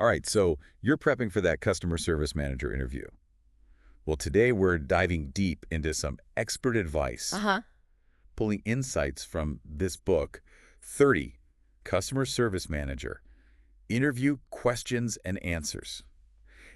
All right, so you're prepping for that customer service manager interview. Well, today we're diving deep into some expert advice, pulling insights from this book, 30 Customer Service Manager, Interview Questions and Answers.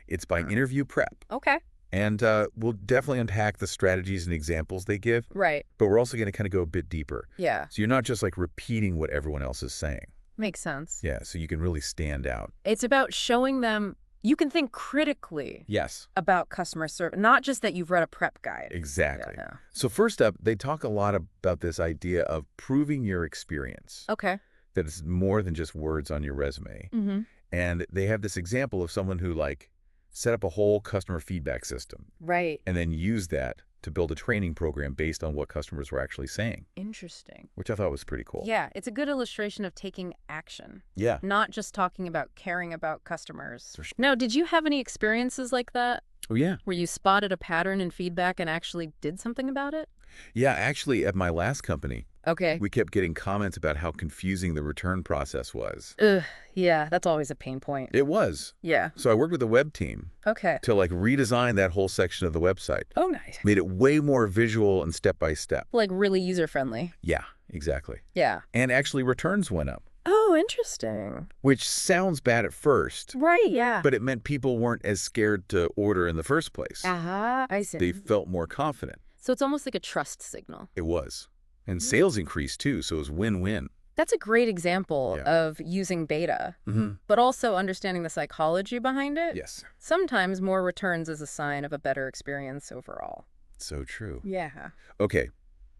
It's by Interview Prep. Okay. And we'll definitely unpack the strategies and examples they give. Right. But we're also going to kind of go a bit deeper. Yeah. So you're not just like repeating what everyone else is saying. Makes sense. Yeah, so you can really stand out. It's about showing them you can think critically Yes. about customer service, not just that you've read a prep guide. Exactly. Yeah. So first up, they talk a lot about this idea of proving your experience. Okay. That it's more than just words on your resume. Mm-hmm. And they have this example of someone who like set up a whole customer feedback system Right. and then used that to build a training program based on what customers were actually saying, Interesting. which I thought was pretty cool. Yeah, it's a good illustration of taking action, Yeah. not just talking about caring about customers. For sure. Now, did you have any experiences like that Oh, yeah. where you spotted a pattern in feedback and actually did something about it? Yeah, actually, at my last company, Okay. we kept getting comments about how confusing the return process was. Ugh, yeah, that's always a pain point. It was. Yeah. So I worked with the web team Okay. to like redesign that whole section of the website. Oh, nice. Made it way more visual and step-by-step. Like really user-friendly. Yeah, exactly. Yeah. And actually returns went up, Oh, interesting. which sounds bad at first, Right, yeah. but it meant people weren't as scared to order in the first place. I see. They felt more confident. So it's almost like a trust signal. It was. And sales increased too, so it was win-win. That's a great example Yeah. of using data, Mm-hmm. but also understanding the psychology behind it. Yes. Sometimes more returns is a sign of a better experience overall. So true. Yeah. Okay,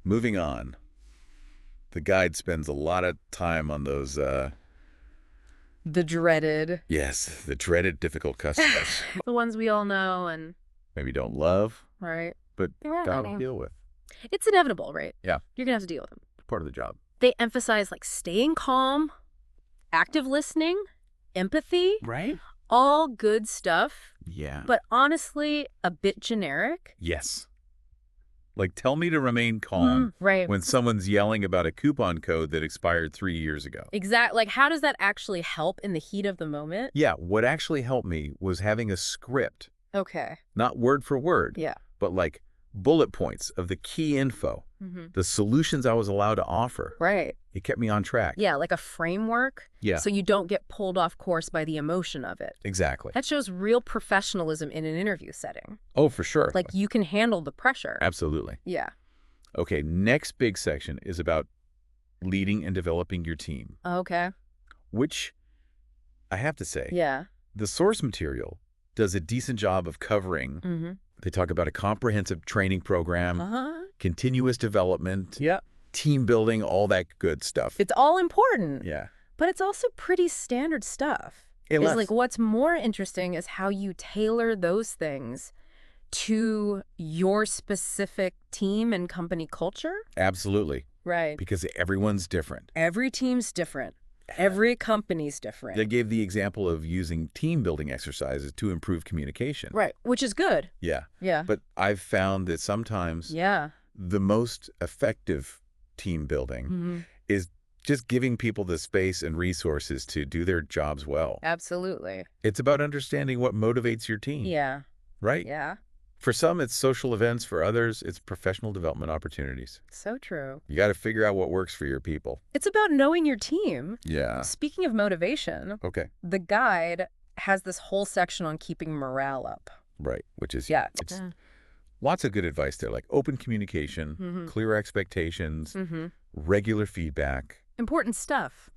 moving on. The guide spends a lot of time on those, The dreaded. yes, the dreaded difficult customers. The ones we all know and, Maybe don't love, right? but Yeah, gotta deal with. It's inevitable, right? Yeah. You're going to have to deal with them. Part of the job. They emphasize like staying calm, active listening, empathy, Right? all good stuff, Yeah. but honestly, a bit generic. Yes. Like, tell me to remain calm Right. when someone's yelling about a coupon code that expired 3 years ago. Exactly. Like, how does that actually help in the heat of the moment? Yeah, what actually helped me was having a script, Okay. not word for word, Yeah. but like bullet points of the key info, the solutions I was allowed to offer. Right. It kept me on track. Yeah, like a framework. Yeah. So you don't get pulled off course by the emotion of it. Exactly. That shows real professionalism in an interview setting. Oh, for sure. Like you can handle the pressure. Absolutely. Yeah. Okay, next big section is about leading and developing your team, Okay. which I have to say, Yeah. the source material does a decent job of covering. Mm-hmm. They talk about a comprehensive training program, Uh-huh. continuous development, Yeah. team building, all that good stuff. It's all important. Yeah. But it's also pretty standard stuff. It's like what's more interesting is how you tailor those things to your specific team and company culture. Absolutely. Right. Because everyone's different. Every team's different. Every company's different. They gave the example of using team building exercises to improve communication. Right, which is good. Yeah. Yeah. But I've found that sometimes Yeah. the most effective team building is just giving people the space and resources to do their jobs well. Absolutely. It's about understanding what motivates your team. Yeah. Right? Yeah. For some, it's social events. For others, it's professional development opportunities. So true. You got to figure out what works for your people. It's about knowing your team. Yeah. Speaking of motivation, Okay. the guide has this whole section on keeping morale up. Right. Which is, Yeah. it's lots of good advice there, like open communication, clear expectations, regular feedback. Important stuff.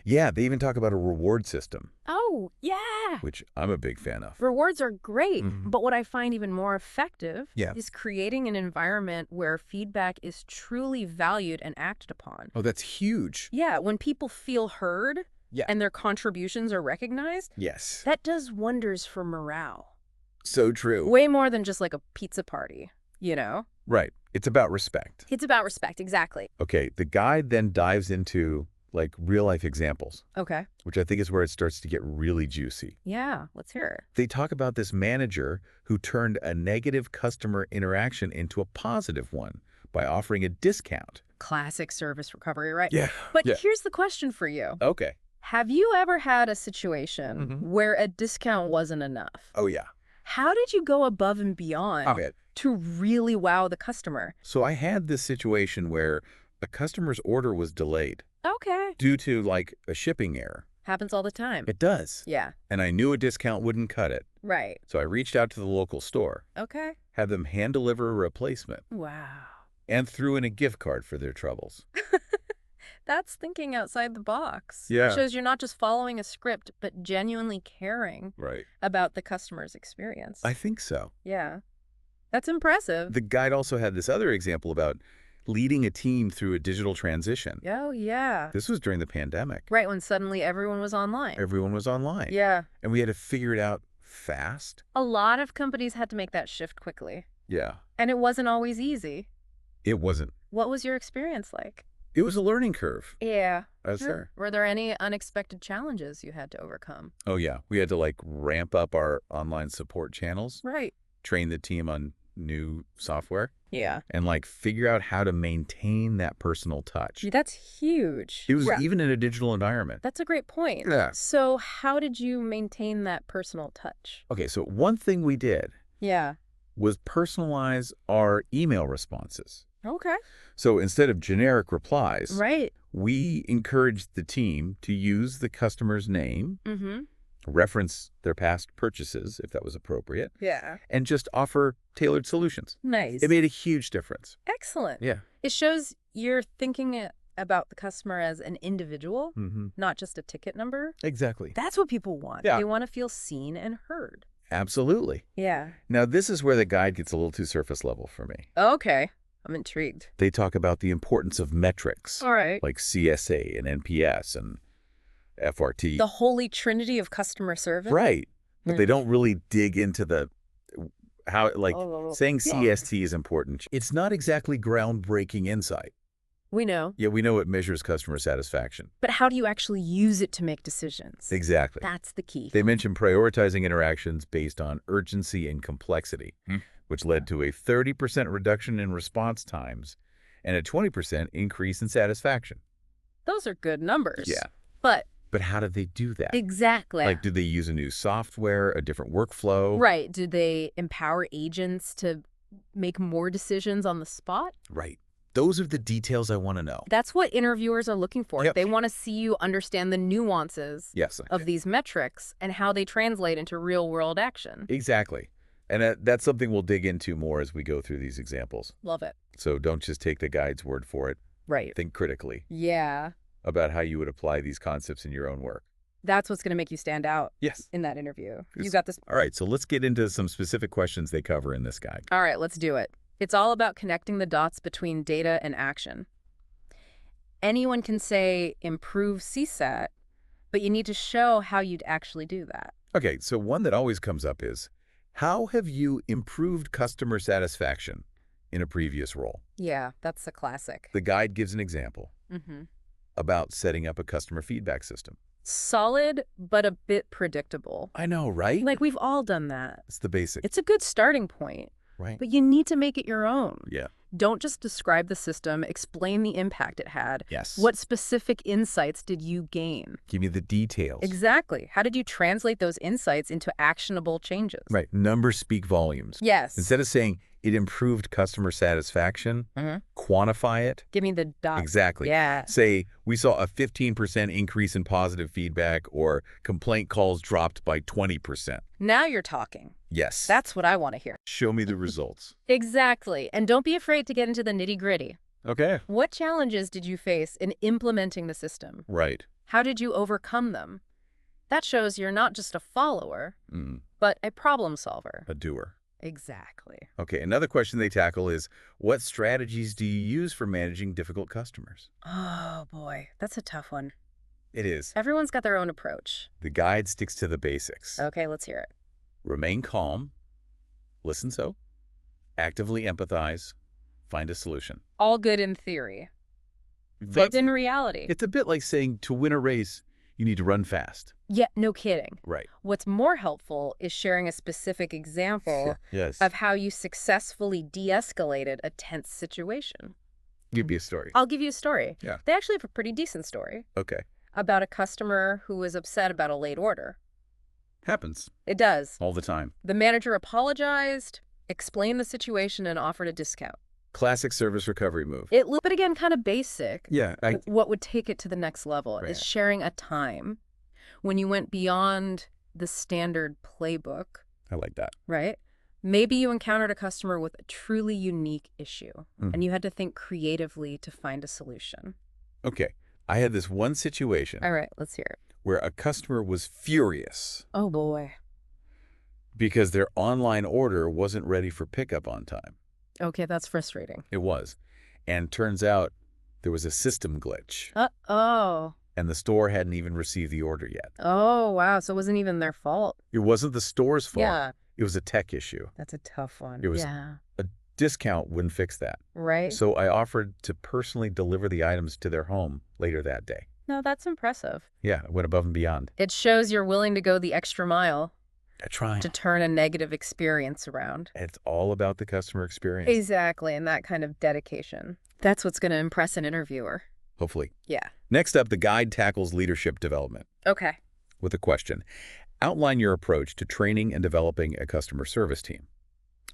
Yeah, they even talk about a reward system, Oh, yeah. which I'm a big fan of. Rewards are great, but what I find even more effective Yeah. is creating an environment where feedback is truly valued and acted upon. Oh, that's huge. Yeah, when people feel heard Yeah. and their contributions are recognized, Yes. that does wonders for morale. So true. Way more than just like a pizza party, you know? Right. It's about respect. It's about respect, exactly. Okay, the guide then dives into like real life examples, Okay. which I think is where it starts to get really juicy. Yeah, let's hear it. They talk about this manager who turned a negative customer interaction into a positive one by offering a discount. Classic service recovery, right? Yeah. But yeah. here's the question for you. Okay. Have you ever had a situation where a discount wasn't enough? Oh, yeah. How did you go above and beyond to really wow the customer? So I had this situation where a customer's order was delayed Okay. due to, like, a shipping error. Happens all the time. It does. Yeah. And I knew a discount wouldn't cut it. Right. So I reached out to the local store, Okay. had them hand-deliver a replacement, Wow. and threw in a gift card for their troubles. That's thinking outside the box. Yeah. It shows you're not just following a script, but genuinely caring about the customer's experience. I think so. Yeah. That's impressive. The guide also had this other example about leading a team through a digital transition. Oh, yeah. This was during the pandemic. Right, when suddenly everyone was online. Everyone was online. Yeah. And we had to figure it out fast. A lot of companies had to make that shift quickly. Yeah. And it wasn't always easy. It wasn't. What was your experience like? It was a learning curve. Yeah. Sure. Were there any unexpected challenges you had to overcome? Oh, yeah. We had to, like, ramp up our online support channels. Right. Train the team on new software. Yeah. And, like, figure out how to maintain that personal touch. That's huge. It was even in a digital environment. That's a great point. Yeah. So how did you maintain that personal touch? Okay, so one thing we did was personalize our email responses. Okay. So instead of generic replies, we encouraged the team to use the customer's name, reference their past purchases, if that was appropriate, and just offer tailored solutions. Nice. It made a huge difference. Excellent. Yeah. It shows you're thinking about the customer as an individual, not just a ticket number. Exactly. That's what people want. Yeah. They want to feel seen and heard. Absolutely. Yeah. Now, this is where the guide gets a little too surface level for me. Okay. I'm intrigued. They talk about the importance of metrics. All right. Like CSA and NPS and FRT. The holy trinity of customer service? Right. But they don't really dig into the how, like, saying CST is important. It's not exactly groundbreaking insight. We know. Yeah, we know it measures customer satisfaction. But how do you actually use it to make decisions? Exactly. That's the key. They mention prioritizing interactions based on urgency and complexity, which led to a 30% reduction in response times and a 20% increase in satisfaction. Those are good numbers. Yeah. But how did they do that? Exactly. Like, did they use a new software, a different workflow? Right. Do they empower agents to make more decisions on the spot? Right. Those are the details I want to know. That's what interviewers are looking for. Yep. They want to see you understand the nuances of these metrics and how they translate into real-world action. Exactly. And that's something we'll dig into more as we go through these examples. Love it. So don't just take the guide's word for it. Right. Think critically. Yeah. About how you would apply these concepts in your own work. That's what's going to make you stand out in that interview. You got this. All right, so let's get into some specific questions they cover in this guide. All right, let's do it. It's all about connecting the dots between data and action. Anyone can say improve CSAT, but you need to show how you'd actually do that. Okay, so one that always comes up is, how have you improved customer satisfaction in a previous role? Yeah, that's a classic. The guide gives an example about setting up a customer feedback system. Solid, but a bit predictable. I know, right? Like, we've all done that. It's the basic. It's a good starting point. Right. But you need to make it your own. Yeah. Don't just describe the system, explain the impact it had. Yes. What specific insights did you gain? Give me the details. Exactly. How did you translate those insights into actionable changes? Right. Numbers speak volumes. Yes. Instead of saying it improved customer satisfaction, quantify it. Give me the dots. Exactly. Yeah. Say, we saw a 15% increase in positive feedback, or complaint calls dropped by 20%. Now you're talking. Yes. That's what I want to hear. Show me the results. Exactly. And don't be afraid to get into the nitty-gritty. Okay. What challenges did you face in implementing the system? Right. How did you overcome them? That shows you're not just a follower, but a problem solver. A doer. Exactly. Okay, another question they tackle is, what strategies do you use for managing difficult customers? Oh, boy. That's a tough one. It is. Everyone's got their own approach. The guide sticks to the basics. Okay, let's hear it. Remain calm, listen actively empathize, find a solution. All good in theory. But in reality. It's a bit like saying to win a race, you need to run fast. Yeah, no kidding. Right. What's more helpful is sharing a specific example of how you successfully de-escalated a tense situation. Give me a story. I'll give you a story. Yeah. They actually have a pretty decent story. Okay. about a customer who was upset about a late order. Happens. It does. All the time. The manager apologized, explained the situation, and offered a discount. Classic service recovery move. But again, kind of basic. Yeah. What would take it to the next level is sharing a time when you went beyond the standard playbook. I like that. Right? Maybe you encountered a customer with a truly unique issue, and you had to think creatively to find a solution. Okay. I had this one situation. All right, let's hear it. Where a customer was furious. Oh, boy. Because their online order wasn't ready for pickup on time. Okay, that's frustrating. It was. And turns out there was a system glitch. Uh-oh. And the store hadn't even received the order yet. Oh, wow. So it wasn't even their fault. It wasn't the store's fault. Yeah. It was a tech issue. That's a tough one. It was a discount wouldn't fix that. Right. So I offered to personally deliver the items to their home later that day. No, that's impressive. Yeah, I went above and beyond. It shows you're willing to go the extra mile. Trying to turn a negative experience around. It's all about the customer experience. Exactly, and that kind of dedication. That's what's going to impress an interviewer. Hopefully. Yeah. Next up, the guide tackles leadership development. Okay. With a question. Outline your approach to training and developing a customer service team.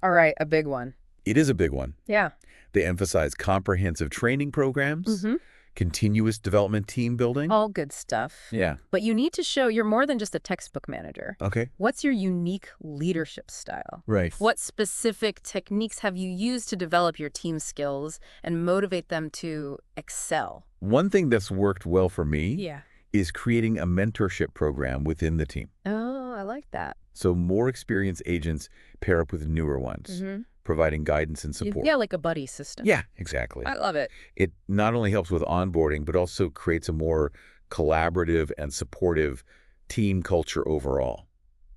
All right, a big one. It is a big one. Yeah. They emphasize comprehensive training programs, continuous development team building. All good stuff. Yeah. But you need to show you're more than just a textbook manager. Okay. What's your unique leadership style? Right. What specific techniques have you used to develop your team skills and motivate them to excel? One thing that's worked well for me is creating a mentorship program within the team. Oh, I like that. So more experienced agents pair up with newer ones, providing guidance and support. Yeah, like a buddy system. Yeah, exactly. I love it. It not only helps with onboarding, but also creates a more collaborative and supportive team culture overall.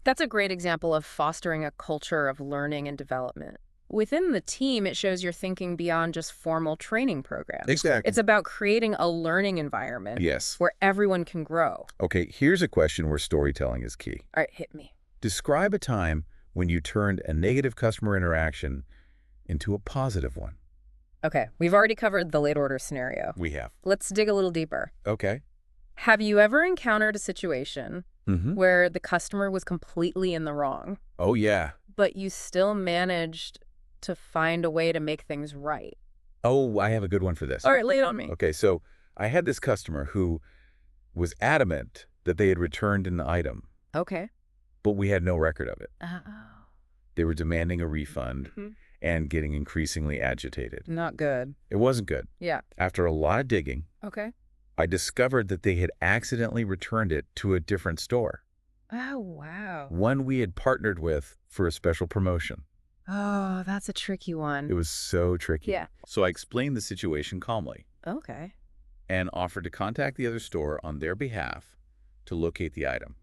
That's a great example of fostering a culture of learning and development. Within the team, it shows you're thinking beyond just formal training programs. Exactly. It's about creating a learning environment where everyone can grow. Okay, here's a question where storytelling is key. All right, hit me. Describe a time when you turned a negative customer interaction into a positive one. Okay, we've already covered the late order scenario. We have. Let's dig a little deeper. Okay. Have you ever encountered a situation where the customer was completely in the wrong? Oh, yeah. But you still managed to find a way to make things right? Oh, I have a good one for this. All right, lay it on me. Okay, so I had this customer who was adamant that they had returned an item. Okay. But we had no record of it. Oh. They were demanding a refund and getting increasingly agitated. Not good. It wasn't good. Yeah. After a lot of digging, I discovered that they had accidentally returned it to a different store. Oh, wow. One we had partnered with for a special promotion. Oh, that's a tricky one. It was so tricky. Yeah. So I explained the situation calmly. Okay. And offered to contact the other store on their behalf to locate the item.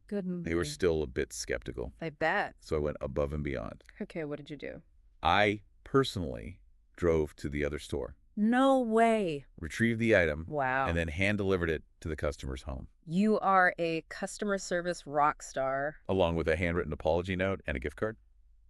Good movie. They were still a bit skeptical. I bet. So I went above and beyond. Okay, what did you do? I personally drove to the other store. No way. Retrieved the item. Wow. And then hand-delivered it to the customer's home. You are a customer service rock star. Along with a handwritten apology note and a gift card.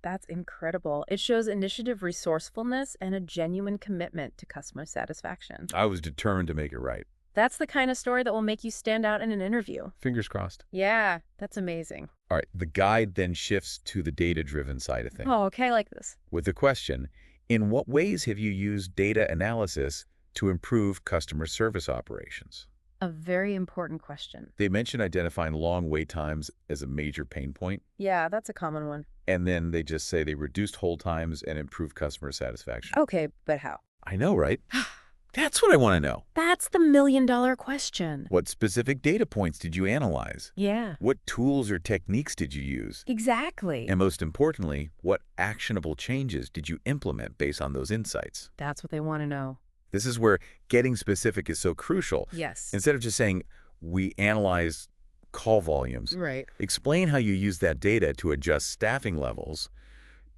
That's incredible. It shows initiative, resourcefulness, and a genuine commitment to customer satisfaction. I was determined to make it right. That's the kind of story that will make you stand out in an interview. Fingers crossed. Yeah, that's amazing. All right, the guide then shifts to the data-driven side of things. Oh, okay, I like this. With the question, in what ways have you used data analysis to improve customer service operations? A very important question. They mention identifying long wait times as a major pain point. Yeah, that's a common one. And then they just say they reduced hold times and improved customer satisfaction. Okay, but how? I know, right? That's what I want to know. That's the million-dollar question. What specific data points did you analyze? Yeah. What tools or techniques did you use? Exactly. And most importantly, what actionable changes did you implement based on those insights? That's what they want to know. This is where getting specific is so crucial. Yes. Instead of just saying, we analyze call volumes. Right. Explain how you use that data to adjust staffing levels,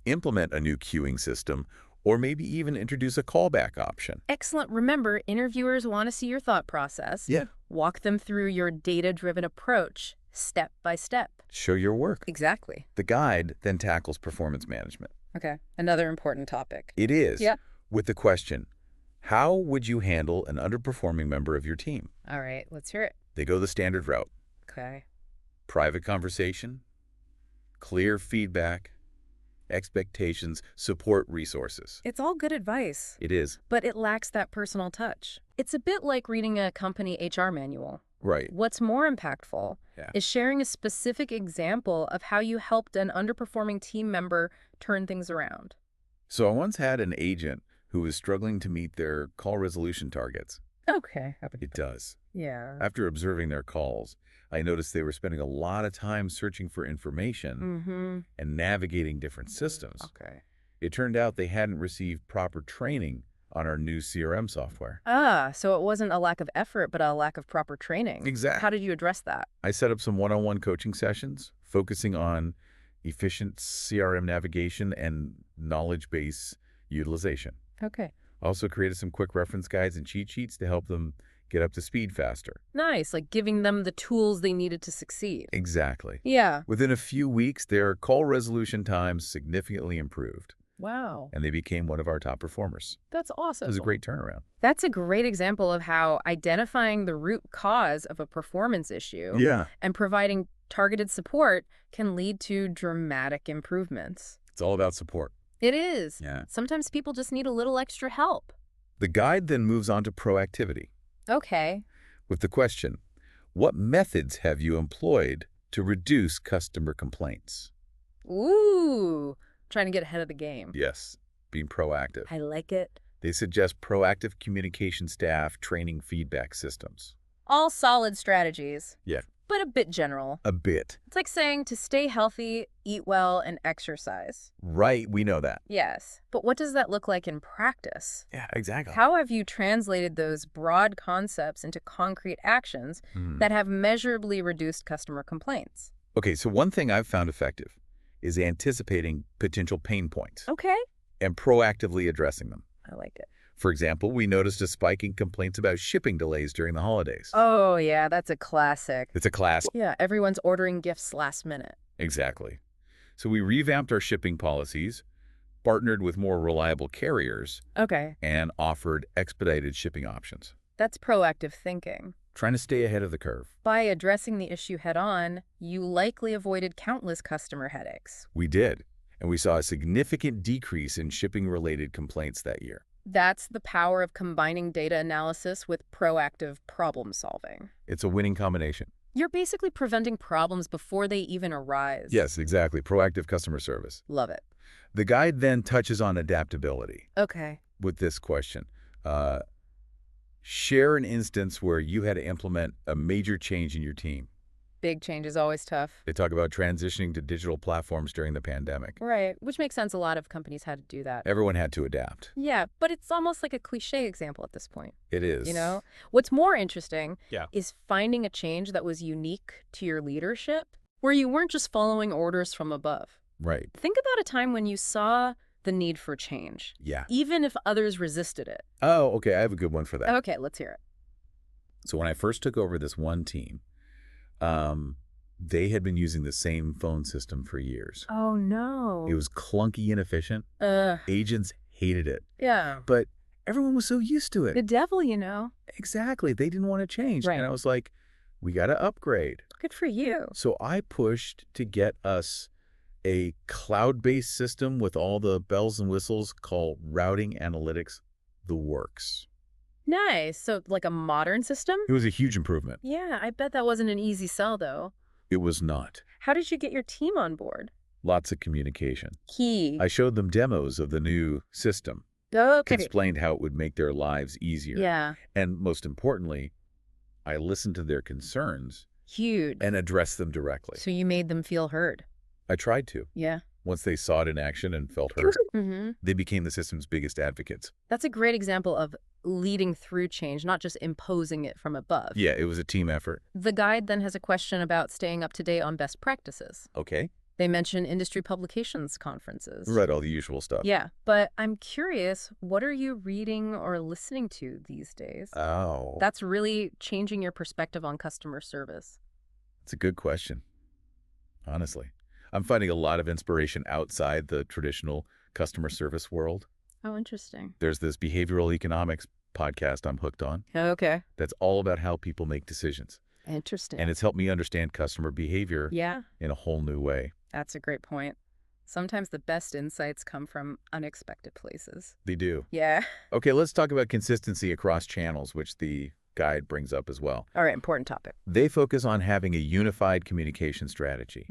implement a new queuing system, or maybe even introduce a callback option. Excellent. Remember, interviewers want to see your thought process. Yeah. Walk them through your data-driven approach, step by step. Show your work. Exactly. The guide then tackles performance management. Okay. Another important topic. It is. Yeah. With the question, how would you handle an underperforming member of your team? All right, let's hear it. They go the standard route. Okay. Private conversation, clear feedback, expectations, support resources. It's all good advice. It is. But it lacks that personal touch. It's a bit like reading a company HR manual. Right. What's more impactful is sharing a specific example of how you helped an underperforming team member turn things around. So I once had an agent who was struggling to meet their call resolution targets. Okay. It does. Yeah. After observing their calls, I noticed they were spending a lot of time searching for information and navigating different systems. Okay. It turned out they hadn't received proper training on our new CRM software. So it wasn't a lack of effort, but a lack of proper training. Exactly. How did you address that? I set up some one-on-one coaching sessions focusing on efficient CRM navigation and knowledge base utilization. Okay. I also created some quick reference guides and cheat sheets to help them get up to speed faster. Nice, like giving them the tools they needed to succeed. Exactly. Yeah. Within a few weeks, their call resolution times significantly improved. Wow. And they became one of our top performers. That's awesome. It was a great turnaround. That's a great example of how identifying the root cause of a performance issue and providing targeted support can lead to dramatic improvements. It's all about support. It is. Yeah. Sometimes people just need a little extra help. The guide then moves on to proactivity. Okay. With the question, what methods have you employed to reduce customer complaints? Ooh, trying to get ahead of the game. Yes, being proactive. I like it. They suggest proactive communication staff training feedback systems. All solid strategies. Yeah. But a bit general. A bit. It's like saying to stay healthy, eat well, and exercise. Right, we know that. Yes. But what does that look like in practice? Yeah, exactly. How have you translated those broad concepts into concrete actions that have measurably reduced customer complaints? Okay, so one thing I've found effective is anticipating potential pain points. Okay. And proactively addressing them. I like it. For example, we noticed a spike in complaints about shipping delays during the holidays. Oh, yeah, that's a classic. It's a classic. Yeah, everyone's ordering gifts last minute. Exactly. So we revamped our shipping policies, partnered with more reliable carriers, and offered expedited shipping options. That's proactive thinking. Trying to stay ahead of the curve. By addressing the issue head-on, you likely avoided countless customer headaches. We did, and we saw a significant decrease in shipping-related complaints that year. That's the power of combining data analysis with proactive problem solving. It's a winning combination. You're basically preventing problems before they even arise. Yes, exactly. Proactive customer service. Love it. The guide then touches on adaptability. Okay. With this question. Share an instance where you had to implement a major change in your team. Big change is always tough. They talk about transitioning to digital platforms during the pandemic. Right, which makes sense. A lot of companies had to do that. Everyone had to adapt. Yeah, but it's almost like a cliche example at this point. It is. You know? What's more interesting is finding a change that was unique to your leadership, where you weren't just following orders from above. Right. Think about a time when you saw the need for change. Yeah. Even if others resisted it. Oh, okay. I have a good one for that. Okay, let's hear it. So when I first took over this one team, they had been using the same phone system for years. Oh, no. It was clunky, inefficient. Agents hated it. Yeah. But everyone was so used to it. The devil, you know. Exactly. They didn't want to change. Right. And I was like, we got to upgrade. Good for you. So I pushed to get us a cloud-based system with all the bells and whistles called Routing Analytics, the works. Nice. So like a modern system? It was a huge improvement. Yeah, I bet that wasn't an easy sell, though. It was not. How did you get your team on board? Lots of communication. Key. I showed them demos of the new system. Okay. Explained how it would make their lives easier. Yeah. And most importantly, I listened to their concerns. Huge. And addressed them directly. So you made them feel heard. I tried to. Yeah. Once they saw it in action and felt heard, they became the system's biggest advocates. That's a great example of leading through change, not just imposing it from above. Yeah, it was a team effort. The guide then has a question about staying up to date on best practices. Okay. They mention industry publications conferences. Right, all the usual stuff. Yeah, but I'm curious, what are you reading or listening to these days? Oh. That's really changing your perspective on customer service. It's a good question, honestly. I'm finding a lot of inspiration outside the traditional customer service world. Oh, interesting. There's this behavioral economics podcast I'm hooked on. Okay. That's all about how people make decisions. Interesting. And it's helped me understand customer behavior in a whole new way. That's a great point. Sometimes the best insights come from unexpected places. They do. Yeah. Okay, let's talk about consistency across channels, which the guide brings up as well. All right, important topic. They focus on having a unified communication strategy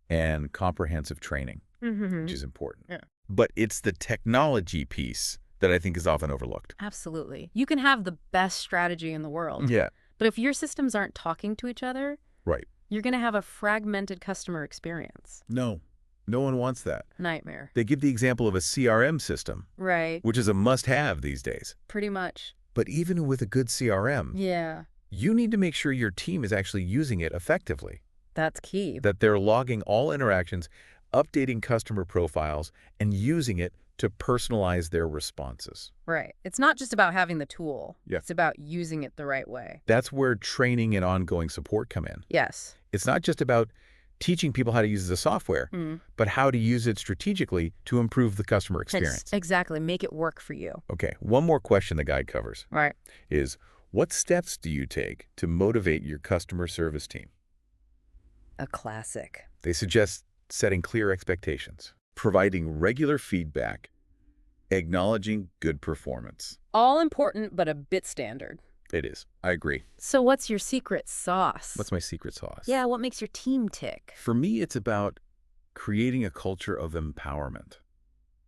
and comprehensive training, which is important. Yeah. But it's the technology piece that I think is often overlooked. Absolutely. You can have the best strategy in the world. Yeah. But if your systems aren't talking to each other, Right. you're going to have a fragmented customer experience. No one wants that. Nightmare. They give the example of a CRM system, Right. which is a must-have these days. Pretty much. But even with a good CRM, you need to make sure your team is actually using it effectively. That's key. That they're logging all interactions, updating customer profiles, and using it to personalize their responses. Right. It's not just about having the tool. Yeah. It's about using it the right way. That's where training and ongoing support come in. Yes. It's not just about teaching people how to use the software, but how to use it strategically to improve the customer experience. Exactly. Make it work for you. Okay, one more question the guide covers is, what steps do you take to motivate your customer service team? A classic. They suggest setting clear expectations, providing regular feedback, acknowledging good performance. All important, but a bit standard. It is. I agree. So what's your secret sauce? What's my secret sauce? Yeah, what makes your team tick? For me, it's about creating a culture of empowerment.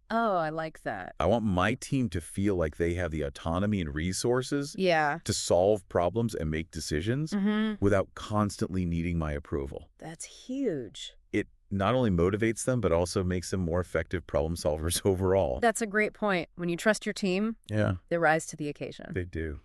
Oh, I like that. I want my team to feel like they have the autonomy and resources to solve problems and make decisions without constantly needing my approval. That's huge. It not only motivates them, but also makes them more effective problem solvers overall. That's a great point. When you trust your team, they rise to the occasion. They do.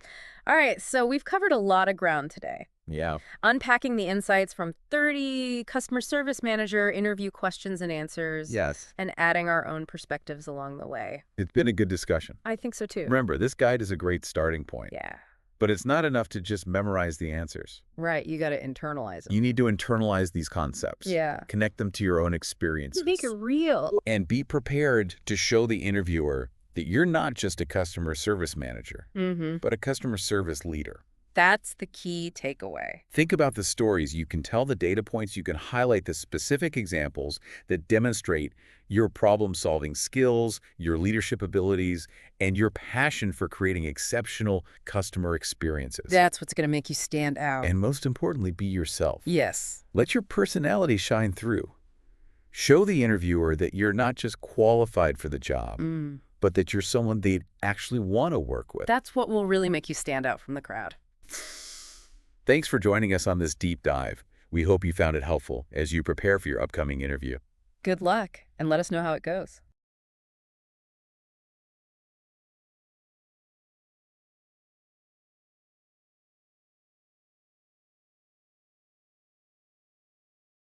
All right, so we've covered a lot of ground today. Yeah. Unpacking the insights from 30 customer service manager interview questions and answers. Yes. And adding our own perspectives along the way. It's been a good discussion. I think so too. Remember, this guide is a great starting point. Yeah. But it's not enough to just memorize the answers. Right, you got to internalize them. You need to internalize these concepts. Yeah. Connect them to your own experiences. Make it real. And be prepared to show the interviewer that you're not just a customer service manager, but a customer service leader. That's the key takeaway. Think about the stories you can tell, the data points. You can highlight the specific examples that demonstrate your problem-solving skills, your leadership abilities, and your passion for creating exceptional customer experiences. That's what's going to make you stand out. And most importantly, be yourself. Yes. Let your personality shine through. Show the interviewer that you're not just qualified for the job, but that you're someone they'd actually want to work with. That's what will really make you stand out from the crowd. Thanks for joining us on this deep dive. We hope you found it helpful as you prepare for your upcoming interview. Good luck, and let us know how it goes.